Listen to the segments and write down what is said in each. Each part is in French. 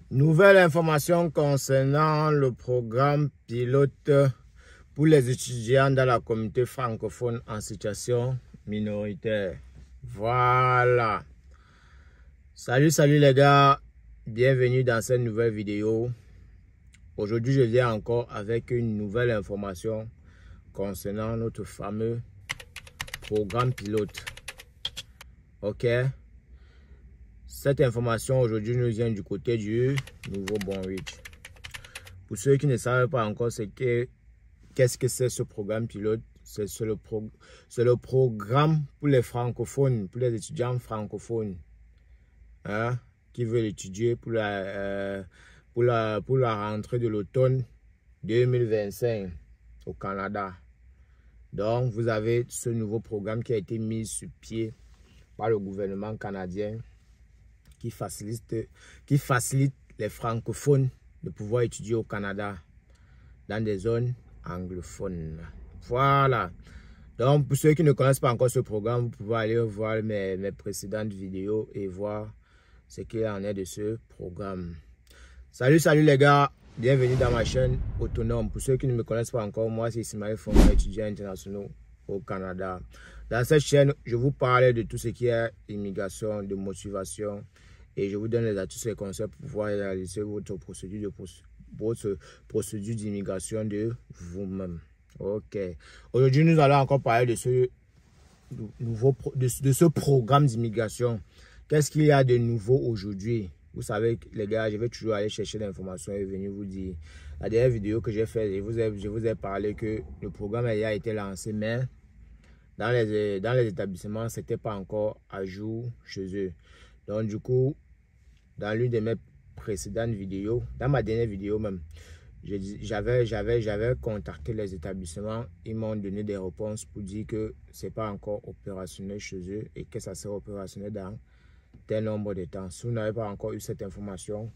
Nouvelle information concernant le programme pilote pour les étudiants dans la communauté francophone en situation minoritaire. Voilà. Salut les gars. Bienvenue dans cette nouvelle vidéo. Aujourd'hui, je viens encore avec une nouvelle information concernant notre fameux programme pilote. Ok. Cette information aujourd'hui nous vient du côté du Nouveau-Brunswick. Pour ceux qui ne savent pas encore qu'est-ce que c'est ce programme pilote, c'est le programme pour les francophones, pour les étudiants francophones qui veulent étudier pour la rentrée de l'automne 2025 au Canada. Donc, vous avez ce nouveau programme qui a été mis sur pied par le gouvernement canadien qui facilite les francophones de pouvoir étudier au Canada dans des zones anglophones. Voilà. Donc, pour ceux qui ne connaissent pas encore ce programme, vous pouvez aller voir mes précédentes vidéos et voir ce qu'il en est de ce programme. Salut les gars. Bienvenue dans ma chaîne autonome. Pour ceux qui ne me connaissent pas encore, moi c'est Ismaël Fonga, étudiant international au Canada. Dans cette chaîne, je vous parle de tout ce qui est immigration, de motivation, et je vous donne les astuces et conseils pour pouvoir réaliser votre procédure d'immigration de vous-même. Ok. Aujourd'hui, nous allons encore parler de ce programme d'immigration. Qu'est-ce qu'il y a de nouveau aujourd'hui? Vous savez, les gars, je vais toujours aller chercher l'information et venir vous dire. La dernière vidéo que j'ai faite, je vous ai parlé que le programme a été lancé, mais dans les établissements, ce n'était pas encore à jour chez eux. Donc, du coup, dans l'une de mes précédentes vidéos, dans ma dernière vidéo même, j'avais contacté les établissements. Ils m'ont donné des réponses pour dire que ce n'est pas encore opérationnel chez eux et que ça sera opérationnel dans tel nombre de temps. Si vous n'avez pas encore eu cette information,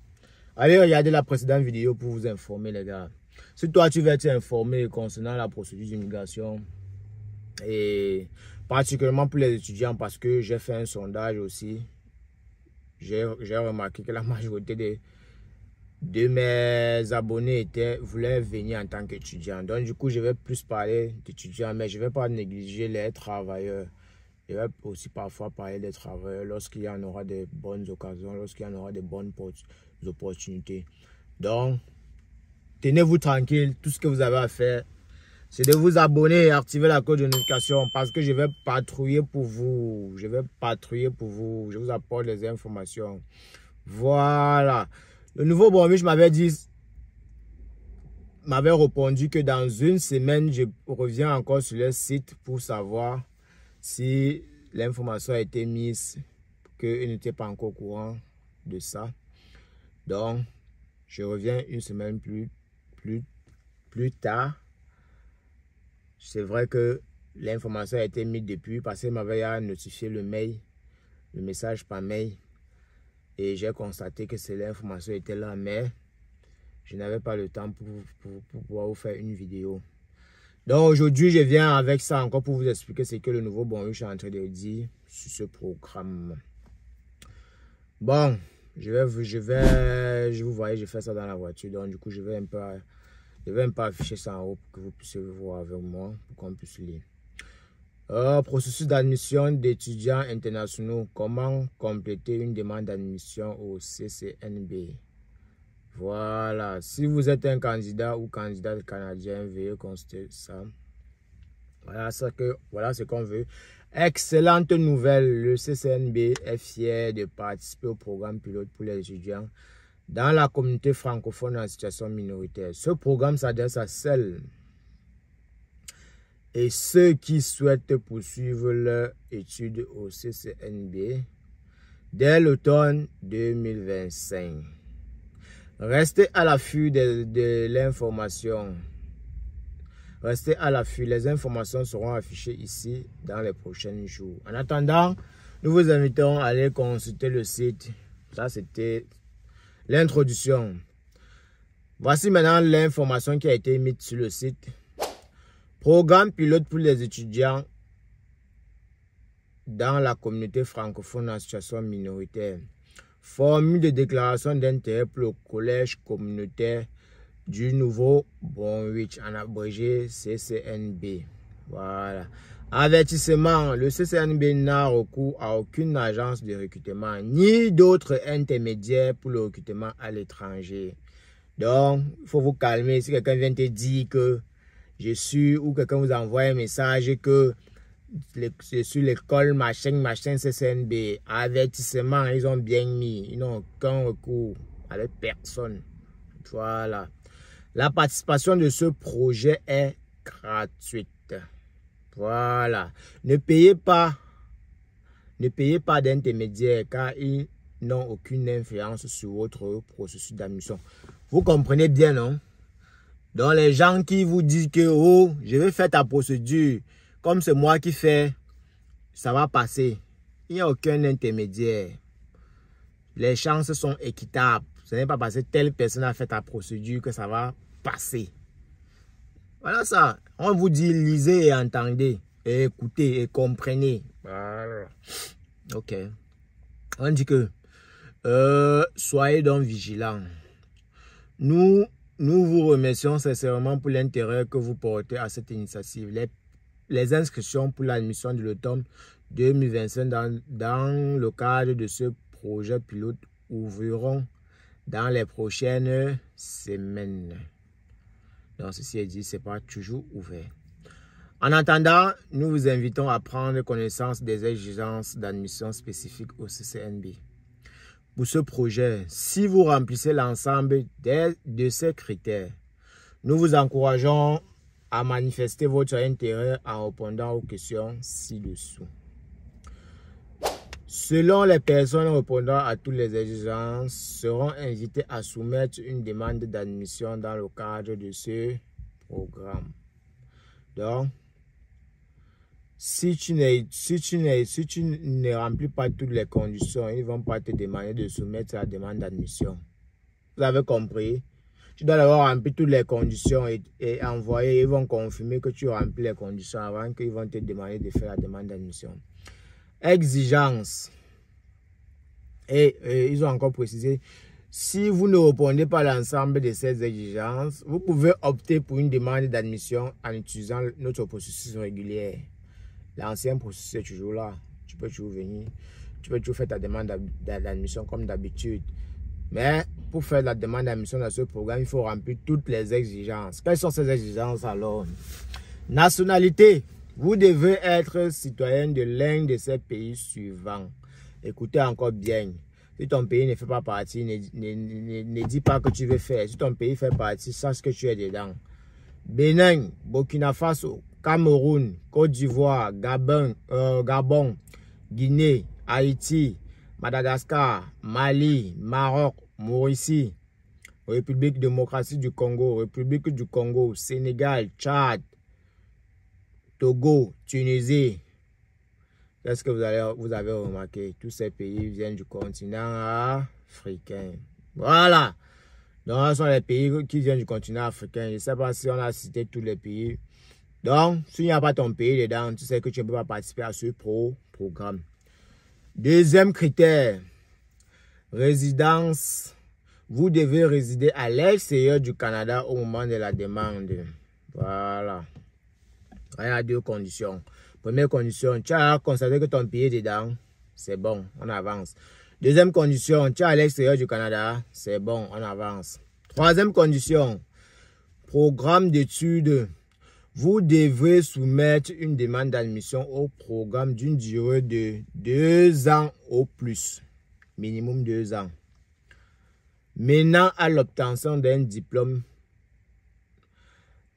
allez regarder la précédente vidéo pour vous informer, les gars. Si toi tu veux être informé concernant la procédure d'immigration, et particulièrement pour les étudiants, parce que j'ai fait un sondage aussi, j'ai remarqué que la majorité de mes abonnés voulaient venir en tant qu'étudiants. Donc du coup, je vais plus parler d'étudiants, mais je ne vais pas négliger les travailleurs. Je vais aussi parfois parler des travailleurs lorsqu'il y en aura des bonnes occasions, lorsqu'il y en aura des bonnes opportunités. Donc, tenez-vous tranquille. Tout ce que vous avez à faire, c'est de vous abonner et activer la cloche de notification parce que je vais patrouiller pour vous. Je vais patrouiller pour vous. Je vous apporte les informations. Voilà. Le Nouveau-Brunswick m'avait répondu que dans une semaine, je reviens encore sur le site pour savoir si l'information a été mise, qu'ils n'étaient pas encore au courant de ça. Donc, je reviens une semaine plus tard. C'est vrai que l'information a été mise depuis parce qu'il m'avait notifié le message par mail. Et j'ai constaté que l'information était là, mais je n'avais pas le temps pour pouvoir vous faire une vidéo. Donc aujourd'hui, je viens avec ça encore pour vous expliquer ce que le Nouveau-Brunswick est en train de dire sur ce programme. Bon, vous voyez, je fais ça dans la voiture. Donc du coup, je vais un peu afficher ça en haut pour que vous puissiez voir avec moi, pour qu'on puisse lire. Processus d'admission d'étudiants internationaux. Comment compléter une demande d'admission au CCNB? Voilà, si vous êtes un candidat ou candidate canadien, veuillez constater ça. Voilà ce qu'on veut. Excellente nouvelle, le CCNB est fier de participer au programme pilote pour les étudiants dans la communauté francophone en situation minoritaire. Ce programme s'adresse à celles et ceux qui souhaitent poursuivre leur étude au CCNB dès l'automne 2025. Restez à l'affût de l'information. Restez à l'affût. Les informations seront affichées ici dans les prochains jours. En attendant, nous vous invitons à aller consulter le site. Ça, c'était l'introduction. Voici maintenant l'information qui a été mise sur le site. Programme pilote pour les étudiants dans la communauté francophone en situation minoritaire. Formule de déclaration d'intérêt pour le collège communautaire du Nouveau-Brunswick, en abrégé CCNB. Voilà. Avertissement, le CCNB n'a recours à aucune agence de recrutement, ni d'autres intermédiaires pour le recrutement à l'étranger. Donc, il faut vous calmer. Si quelqu'un vient te dire que je suis, ou quelqu'un vous envoie un message que je suis l'école machin CCNB, avertissement, ils ont bien mis. Ils n'ont aucun recours avec personne. Voilà. La participation de ce projet est gratuite. Voilà. Ne payez pas d'intermédiaire car ils n'ont aucune influence sur votre processus d'admission. Vous comprenez bien, non? Donc les gens qui vous disent que oh, je vais faire ta procédure, comme c'est moi qui fais, ça va passer. Il n'y a aucun intermédiaire. Les chances sont équitables. Ce n'est pas parce que telle personne a fait ta procédure que ça va passer. Voilà ça. On vous dit lisez et entendez, et écoutez et comprenez. Voilà. Ok. On dit que soyez donc vigilants. Nous vous remercions sincèrement pour l'intérêt que vous portez à cette initiative. Les inscriptions pour l'admission de l'automne 2025 dans le cadre de ce projet pilote ouvriront dans les prochaines semaines. Donc, ceci est dit, ce n'est pas toujours ouvert. En attendant, nous vous invitons à prendre connaissance des exigences d'admission spécifiques au CCNB. Pour ce projet, si vous remplissez l'ensemble de ces critères, nous vous encourageons à manifester votre intérêt en répondant aux questions ci-dessous. Selon les personnes répondant à toutes les exigences, seront invitées à soumettre une demande d'admission dans le cadre de ce programme. Donc, si tu ne remplis pas toutes les conditions, ils ne vont pas te demander de soumettre la demande d'admission. Vous avez compris? Tu dois d'abord remplir toutes les conditions et envoyer. Ils vont confirmer que tu remplis les conditions avant qu'ils vont te demander de faire la demande d'admission. Exigence. Et ils ont encore précisé, si vous ne répondez pas à l'ensemble de ces exigences, vous pouvez opter pour une demande d'admission en utilisant notre processus régulier. L'ancien processus est toujours là. Tu peux toujours venir. Tu peux toujours faire ta demande d'admission comme d'habitude. Mais pour faire la demande d'admission dans ce programme, il faut remplir toutes les exigences. Quelles sont ces exigences alors? Nationalité. Vous devez être citoyen de l'un de ces pays suivants. Écoutez encore bien. Si ton pays ne fait pas partie, ne dis pas que tu veux faire. Si ton pays fait partie, sache que tu es dedans. Bénin, Burkina Faso, Cameroun, Côte d'Ivoire, Gabon, Guinée, Haïti, Madagascar, Mali, Maroc, Mauricie, République démocratique du Congo, République du Congo, Sénégal, Tchad, Togo, Tunisie. Qu'est-ce que vous avez remarqué? Tous ces pays viennent du continent africain. Voilà. Donc, ce sont les pays qui viennent du continent africain. Je ne sais pas si on a cité tous les pays. Donc, s'il n'y a pas ton pays dedans, tu sais que tu ne peux pas participer à ce programme. Deuxième critère, résidence. Vous devez résider à l'extérieur du Canada au moment de la demande. Voilà. Il y a deux conditions. Première condition, tu as constaté que ton pays est dedans. C'est bon, on avance. Deuxième condition, tu es à l'extérieur du Canada. C'est bon, on avance. Troisième condition, programme d'études. Vous devrez soumettre une demande d'admission au programme d'une durée de 2 ans au plus. Minimum 2 ans. Menant à l'obtention d'un diplôme.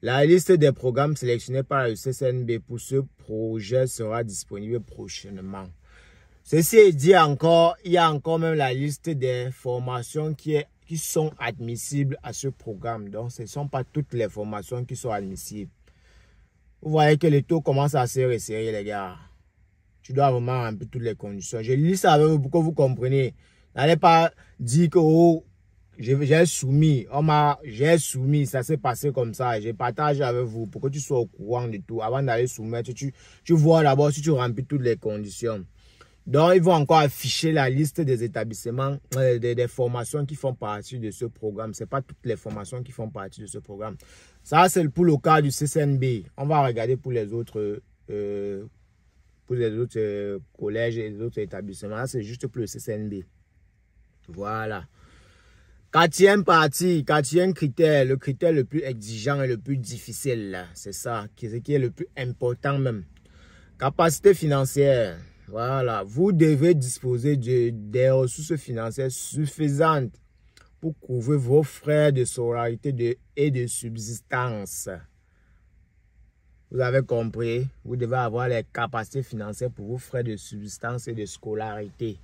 La liste des programmes sélectionnés par le CCNB pour ce projet sera disponible prochainement. Ceci est dit encore, il y a encore même la liste des formations qui sont admissibles à ce programme. Donc, ce ne sont pas toutes les formations qui sont admissibles. Vous voyez que le taux commence à se resserrer, les gars. Tu dois vraiment remplir toutes les conditions. Je lis ça avec vous pour que vous compreniez. N'allez pas dire que oh, j'ai soumis. J'ai soumis, ça s'est passé comme ça. Je partage avec vous pour que tu sois au courant de tout. Avant d'aller soumettre, tu vois d'abord si tu remplis toutes les conditions. Donc, ils vont encore afficher la liste des établissements, des formations qui font partie de ce programme. Ce n'est pas toutes les formations qui font partie de ce programme. Ça, c'est pour le cas du CCNB. On va regarder pour les autres, collèges et les autres établissements. Là, c'est juste pour le CCNB. Voilà. Quatrième partie, quatrième critère, le critère le plus exigeant et le plus difficile. C'est ça, ce qui est le plus important même. Capacité financière. Voilà, vous devez disposer des ressources financières suffisantes pour couvrir vos frais de scolarité et de subsistance. Vous avez compris, vous devez avoir les capacités financières pour vos frais de subsistance et de scolarité.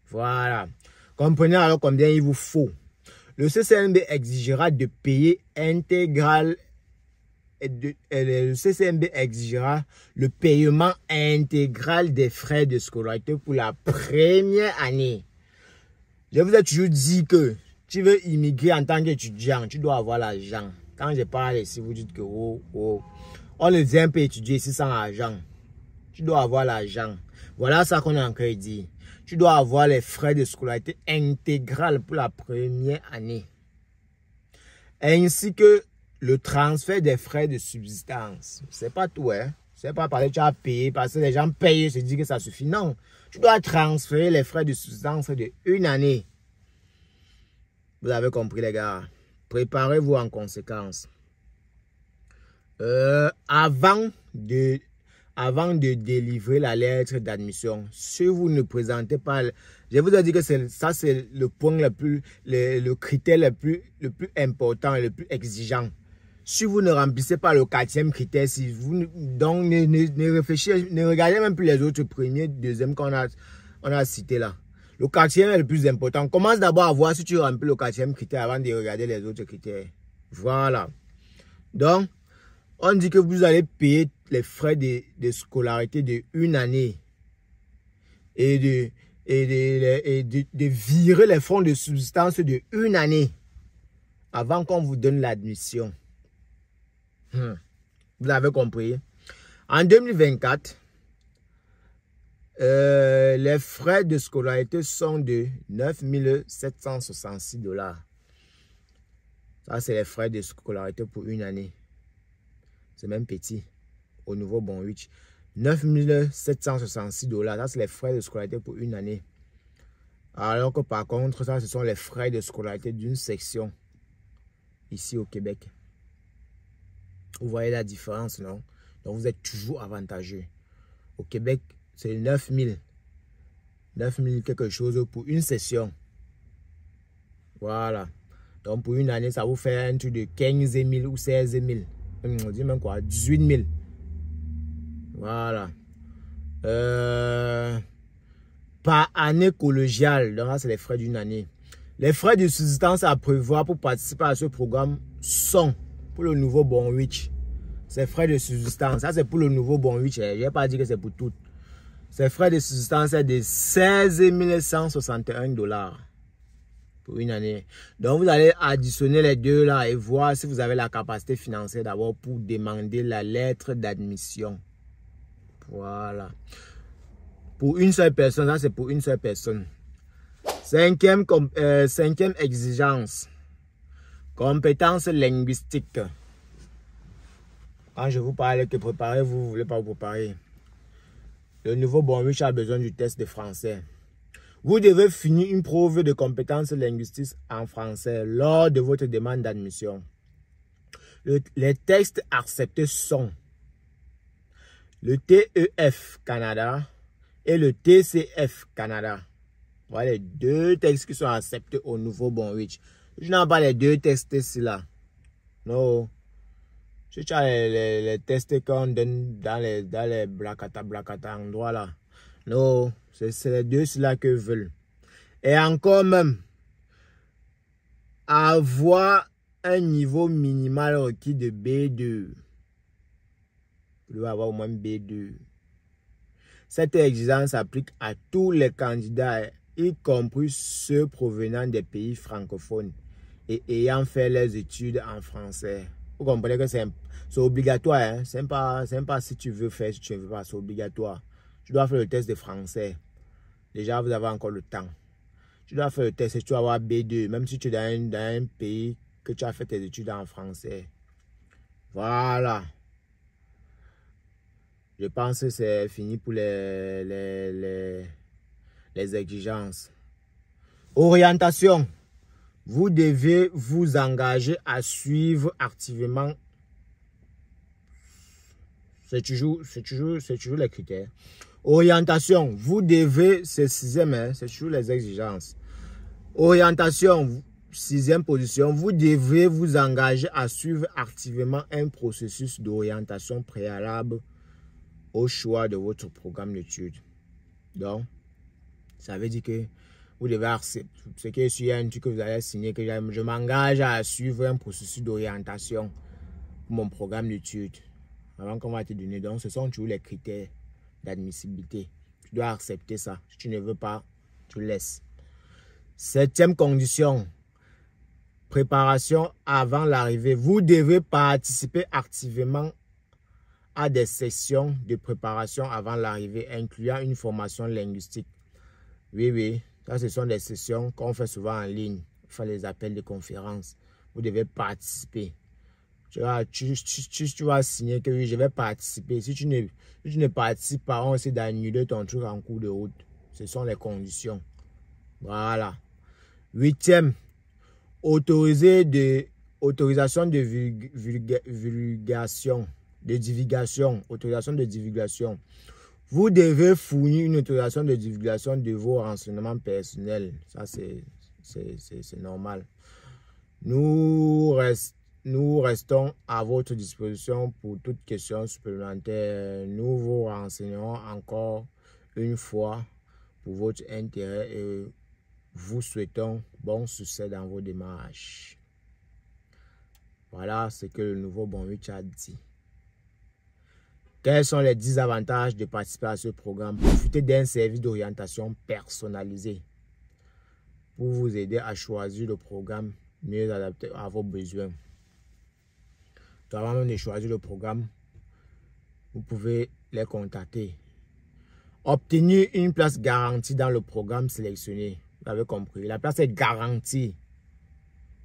Voilà. Comprenez alors combien il vous faut. Le CCNB exigera de payer intégral. Le CCNB exigera le paiement intégral des frais de scolarité pour la première année. Je vous ai toujours dit que tu veux immigrer en tant qu'étudiant, tu dois avoir l'argent. Quand je parle ici, vous dites que on ne vient pas étudier ici sans argent. Tu dois avoir l'argent. Voilà ça qu'on a encore dit. Tu dois avoir les frais de scolarité intégral pour la première année. Ainsi que le transfert des frais de subsistance. C'est pas tout, hein. C'est pas parce que tu as payé, parce que les gens payent et se disent que ça suffit. Non. Tu dois transférer les frais de subsistance de une année. Vous avez compris, les gars. Préparez-vous en conséquence. Avant de délivrer la lettre d'admission, si vous ne présentez pas, je vous ai dit que ça c'est le point le critère le plus important et le plus exigeant. Si vous ne remplissez pas le quatrième critère, donc ne réfléchissez, ne regardez même plus les autres premiers, deuxième qu'on a cité là. Le quatrième est le plus important. Commence d'abord à voir si tu remplis le quatrième critère avant de regarder les autres critères. Voilà. Donc, on dit que vous allez payer les frais de scolarité de une année et de virer les fonds de subsistance de une année avant qu'on vous donne l'admission. Vous avez compris. En 2024, les frais de scolarité sont de 9 766 $. Ça, c'est les frais de scolarité pour une année. C'est même petit. Au nouveau Bonwich. 9 766 $. Ça, c'est les frais de scolarité pour une année. Alors que par contre, ça, ce sont les frais de scolarité d'une section ici au Québec. Vous voyez la différence, non? Donc, vous êtes toujours avantageux. Au Québec, c'est 9 000. 9 000 quelque chose pour une session. Voilà. Donc, pour une année, ça vous fait un truc de 15 000 ou 16 000. On dit même quoi? 18 000. Voilà. Par année collégiale. Donc, là, c'est les frais d'une année. Les frais de subsistance à prévoir pour participer à ce programme sont, pour le nouveau Bonwich, ces frais de subsistance. Ça, c'est pour le nouveau Bonwich. Je n'ai pas dit que c'est pour tout. Ces frais de subsistance, c'est de 16 161 $ pour une année. Donc, vous allez additionner les deux là et voir si vous avez la capacité financière d'abord pour demander la lettre d'admission. Voilà. Pour une seule personne, ça c'est pour une seule personne. Cinquième exigence. Compétences linguistiques. Quand je vous parle que préparez-vous, vous ne voulez pas vous préparer. Le nouveau Bonwich a besoin du test de français. Vous devez finir une preuve de compétences linguistiques en français lors de votre demande d'admission. Les textes acceptés sont le TEF Canada et le TCF Canada. Voilà les deux textes qui sont acceptés au nouveau Bonwich. Je n'ai pas les deux textes ici là. Non. Si tu as les tests qu'on donne dans les blacata endroits là. Non. C'est les deux là que veulent. Et encore même, avoir un niveau minimal requis de B2. Vous devez avoir au moins B2. Cette exigence s'applique à tous les candidats, y compris ceux provenant des pays francophones et ayant fait leurs études en français. Vous comprenez que c'est obligatoire. Hein? C'est pas si tu veux faire, si tu ne veux pas, c'est obligatoire. Tu dois faire le test de français. déjà vous avez encore le temps. Tu dois faire le test et tu vas avoir B2, même si tu es dans un pays que tu as fait tes études en français. Voilà. Je pense que c'est fini pour les exigences. Orientation. Vous devez vous engager à suivre activement. C'est toujours les critères. Orientation. Vous devez, c'est sixième, hein, c'est toujours les exigences. Orientation, sixième position. Vous devez vous engager à suivre activement un processus d'orientation préalable au choix de votre programme d'études. Donc, ça veut dire que vous devez accepter, ce qui est sur un truc que vous allez signer, que je m'engage à suivre un processus d'orientation pour mon programme d'études. Avant qu'on va te donner, donc ce sont toujours les critères d'admissibilité. Tu dois accepter ça. Si tu ne veux pas, tu laisses. Septième condition, préparation avant l'arrivée. Vous devez participer activement à des sessions de préparation avant l'arrivée, incluant une formation linguistique. Oui, ça ce sont des sessions qu'on fait souvent en ligne. On fait les appels de conférences. Vous devez participer. Tu vas signer que oui, je vais participer. Si tu ne participes pas, on essaie d'annuler ton truc en cours de route. Ce sont les conditions. Voilà. Huitième, autorisation de divulgation. Autorisation de divulgation. Vous devez fournir une autorisation de divulgation de vos renseignements personnels. Ça, c'est normal. Nous restons à votre disposition pour toute question supplémentaire. Nous vous renseignons encore une fois pour votre intérêt et vous souhaitons bon succès dans vos démarches. Voilà ce que le nouveau Bonwich a dit. Quels sont les 10 avantages de participer à ce programme? Profitez d'un service d'orientation personnalisé pour vous aider à choisir le programme mieux adapté à vos besoins. Avant même de choisir le programme, vous pouvez les contacter. Obtenir une place garantie dans le programme sélectionné. Vous avez compris. La place est garantie.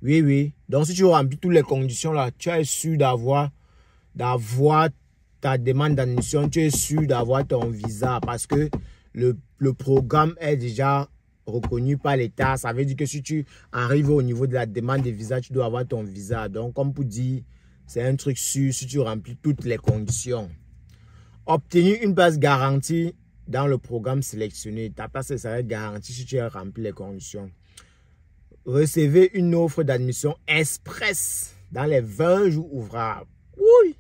Oui. Donc, si tu remplis toutes les conditions là, tu es sûr d'avoir ta demande d'admission, tu es sûr d'avoir ton visa parce que le programme est déjà reconnu par l'État. Ça veut dire que si tu arrives au niveau de la demande de visa, tu dois avoir ton visa. Donc, comme pour dire, c'est un truc sûr si tu remplis toutes les conditions. Obtenir une place garantie dans le programme sélectionné. Ta place serait garantie si tu as rempli les conditions. Recevez une offre d'admission express dans les 20 jours ouvrables. Oui.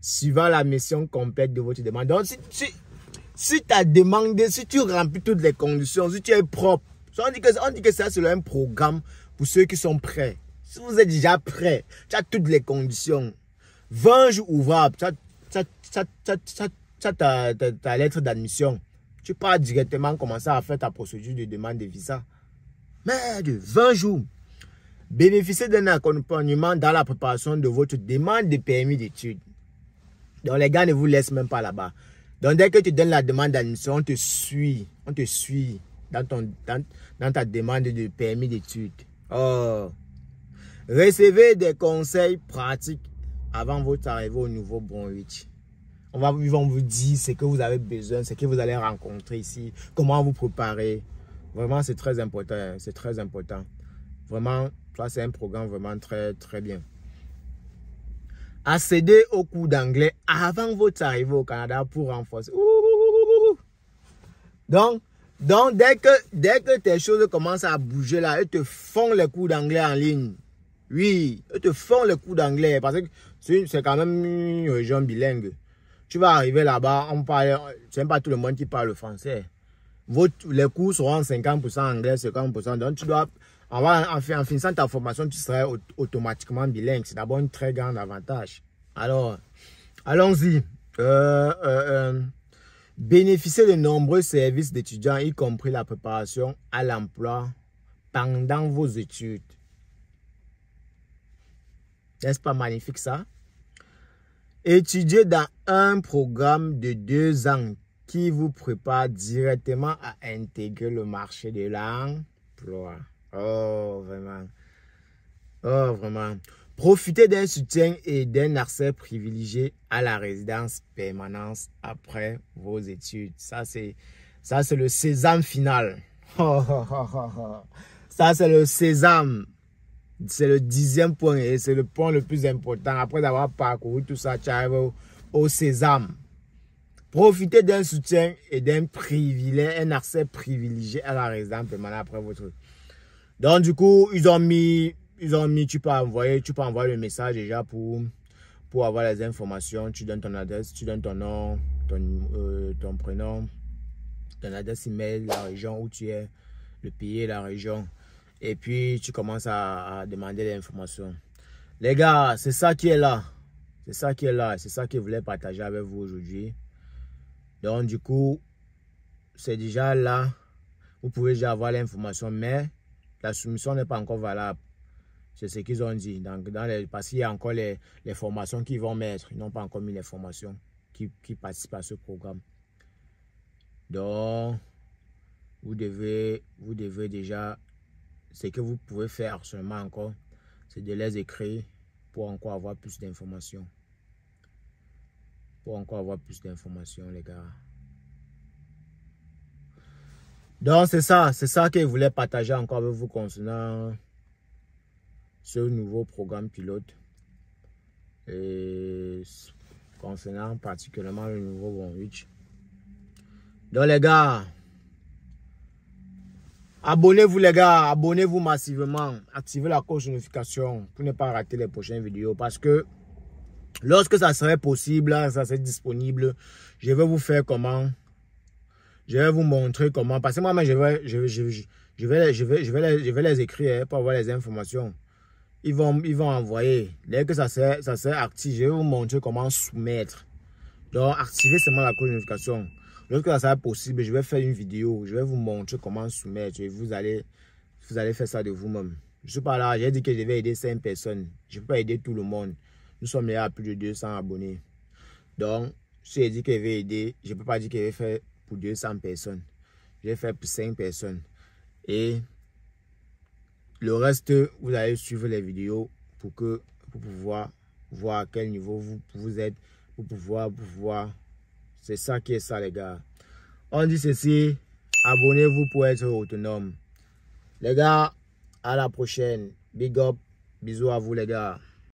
Suivant la mission complète de votre demande. Donc, si tu as demandé, si tu remplis toutes les conditions, si tu es propre, on dit que ça c'est un programme pour ceux qui sont prêts. Si vous êtes déjà prêt, tu as toutes les conditions. 20 jours ouvrables, tu as ta lettre d'admission. Tu peux directement commencer à faire ta procédure de demande de visa. Mais de 20 jours. Bénéficiez d'un accompagnement dans la préparation de votre demande de permis d'études. Donc les gars ne vous laissent même pas là-bas. Donc dès que tu donnes la demande d'admission, on te suit dans ta demande de permis d'études. Oh. Recevez des conseils pratiques avant votre arrivée au nouveau Bonwich. Ils vont vous dire ce que vous avez besoin, ce que vous allez rencontrer ici, comment vous préparer. Vraiment, c'est très important. C'est très important. Vraiment, ça c'est un programme vraiment très, très bien. Accéder au cours d'anglais avant votre arrivée au Canada pour renforcer. Donc dès que tes choses commencent à bouger là, ils te font les cours d'anglais en ligne. Oui, ils te font les cours d'anglais parce que c'est quand même une région bilingue. Tu vas arriver là-bas, c'est même pas tout le monde qui parle le français. Les cours seront 50% anglais, 50%. Donc tu dois, en finissant ta formation, tu seras automatiquement bilingue. C'est d'abord un très grand avantage. Alors, allons-y. Bénéficier de nombreux services d'étudiants, y compris la préparation à l'emploi pendant vos études. N'est-ce pas magnifique ça? Étudier dans un programme de 2 ans qui vous prépare directement à intégrer le marché de l'emploi. Oh, vraiment. Oh, vraiment. Profitez d'un soutien et d'un accès privilégié à la résidence permanente après vos études. Ça, c'est le sésame final. Ça, c'est le sésame. C'est le 10e point et c'est le point le plus important. Après avoir parcouru tout ça, tu arrives au sésame. Profitez d'un soutien et d'un privilège, un accès privilégié à la résidence permanente après votre. Donc, du coup, ils ont mis, tu peux envoyer le message déjà pour avoir les informations. Tu donnes ton adresse, tu donnes ton nom, ton prénom, ton adresse email, la région où tu es, le pays, la région. Et puis, tu commences à demander des informations. Les gars, c'est ça qui est là. C'est ça qui est là. C'est ça que je voulais partager avec vous aujourd'hui. Donc, du coup, c'est déjà là. Vous pouvez déjà avoir l'information, mais la soumission n'est pas encore valable. C'est ce qu'ils ont dit. Donc, parce qu'il y a encore les formations qu'ils vont mettre. Ils n'ont pas encore mis les formations qui participent à ce programme. Donc, vous devez déjà, ce que vous pouvez faire seulement encore, c'est de les écrire pour encore avoir plus d'informations. Pour encore avoir plus d'informations, les gars. Donc, c'est ça que je voulais partager encore avec vous concernant ce nouveau programme pilote. Et concernant particulièrement le nouveau Bonwich. Donc, les gars, abonnez-vous, les gars. Abonnez-vous massivement. Activez la cloche de notification pour ne pas rater les prochaines vidéos. Parce que lorsque ça serait possible, ça serait disponible, je vais vous faire comment. Je vais vous montrer comment. Parce que moi, je vais les écrire pour avoir les informations. Ils vont envoyer. Dès que ça serait actif, je vais vous montrer comment soumettre. Donc, activez seulement la cloche de notification. Lorsque ça sera possible, je vais faire une vidéo. Je vais vous montrer comment soumettre. Et vous allez faire ça de vous-même. Je ne suis pas là. J'ai dit que je vais aider 5 personnes. Je ne peux pas aider tout le monde. Nous sommes là à plus de 200 abonnés. Donc, si j'ai dit que je vais aider, je ne peux pas dire que je vais faire pour 200 personnes. Je vais faire pour 5 personnes. Et le reste, vous allez suivre les vidéos pour pouvoir voir à quel niveau vous êtes, pour pouvoir. C'est ça qui est ça, les gars. On dit ceci, abonnez-vous pour être autonome. Les gars, à la prochaine. Big up, bisous à vous, les gars.